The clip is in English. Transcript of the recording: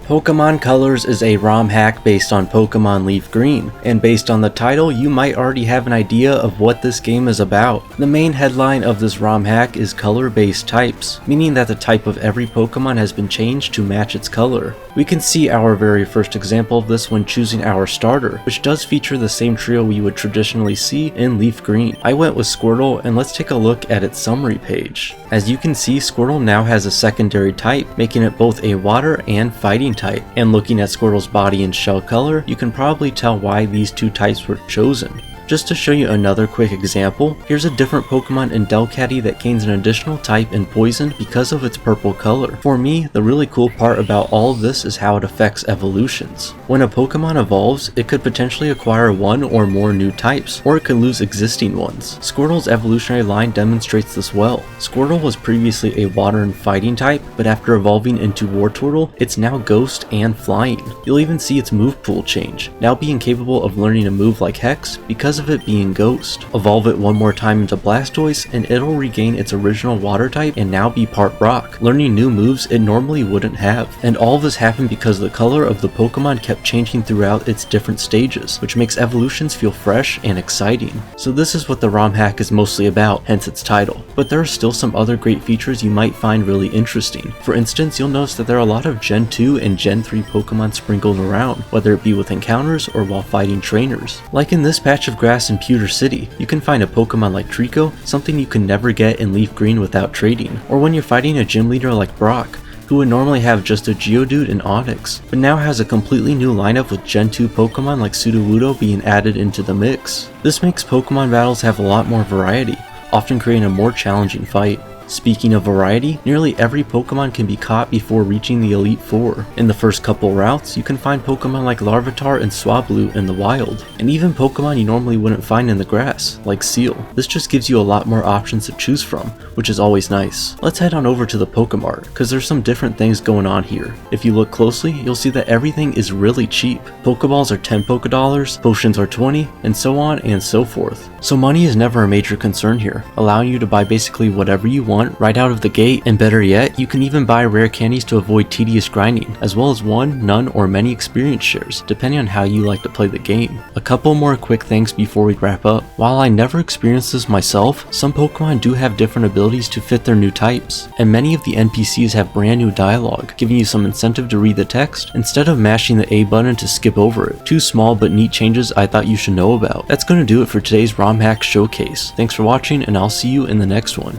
Pokémon Colors is a ROM hack based on Pokémon Leaf Green, and based on the title, you might already have an idea of what this game is about. The main headline of this ROM hack is color-based types, meaning that the type of every Pokémon has been changed to match its color. We can see our very first example of this when choosing our starter, which does feature the same trio we would traditionally see in Leaf Green. I went with Squirtle, and let's take a look at its summary page. As you can see, Squirtle now has a secondary type, making it both a water and fighting type, and looking at Squirtle's body and shell color, you can probably tell why these two types were chosen. Just to show you another quick example, here's a different Pokemon in Delcatty that gains an additional type in Poison because of its purple color. For me, the really cool part about all of this is how it affects evolutions. When a Pokemon evolves, it could potentially acquire one or more new types, or it could lose existing ones. Squirtle's evolutionary line demonstrates this well. Squirtle was previously a water and fighting type, but after evolving into Wartortle, it's now ghost and flying. You'll even see its move pool change, now being capable of learning a move like Hex because of it being Ghost. Evolve it one more time into Blastoise and it'll regain its original water type and now be part rock, learning new moves it normally wouldn't have. And all of this happened because the color of the Pokemon kept changing throughout its different stages, which makes evolutions feel fresh and exciting. So this is what the ROM hack is mostly about, hence its title. But there are still some other great features you might find really interesting. For instance, you'll notice that there are a lot of Gen 2 and Gen 3 Pokemon sprinkled around, whether it be with encounters or while fighting trainers. Like in this patch of grass in Pewter City, you can find a Pokemon like Trico, something you can never get in Leaf Green without trading, or when you're fighting a gym leader like Brock, who would normally have just a Geodude and Onix, but now has a completely new lineup with Gen 2 Pokemon like Sudowoodo being added into the mix. This makes Pokemon battles have a lot more variety, often creating a more challenging fight. Speaking of variety, nearly every Pokemon can be caught before reaching the Elite Four. In the first couple routes, you can find Pokemon like Larvitar and Swablu in the wild, and even Pokemon you normally wouldn't find in the grass, like Seal. This just gives you a lot more options to choose from, which is always nice. Let's head on over to the Pokemart, cause there's some different things going on here. If you look closely, you'll see that everything is really cheap. Pokeballs are 10 Pokedollars, potions are 20, and so on and so forth. So money is never a major concern here, allowing you to buy basically whatever you want right out of the gate, and better yet, you can even buy rare candies to avoid tedious grinding, as well as one, none, or many experience shares, depending on how you like to play the game. A couple more quick things before we wrap up. While I never experienced this myself, some Pokemon do have different abilities to fit their new types, and many of the NPCs have brand new dialogue, giving you some incentive to read the text instead of mashing the A button to skip over it. Two small but neat changes I thought you should know about. That's gonna do it for today's ROM hack showcase. Thanks for watching, and I'll see you in the next one.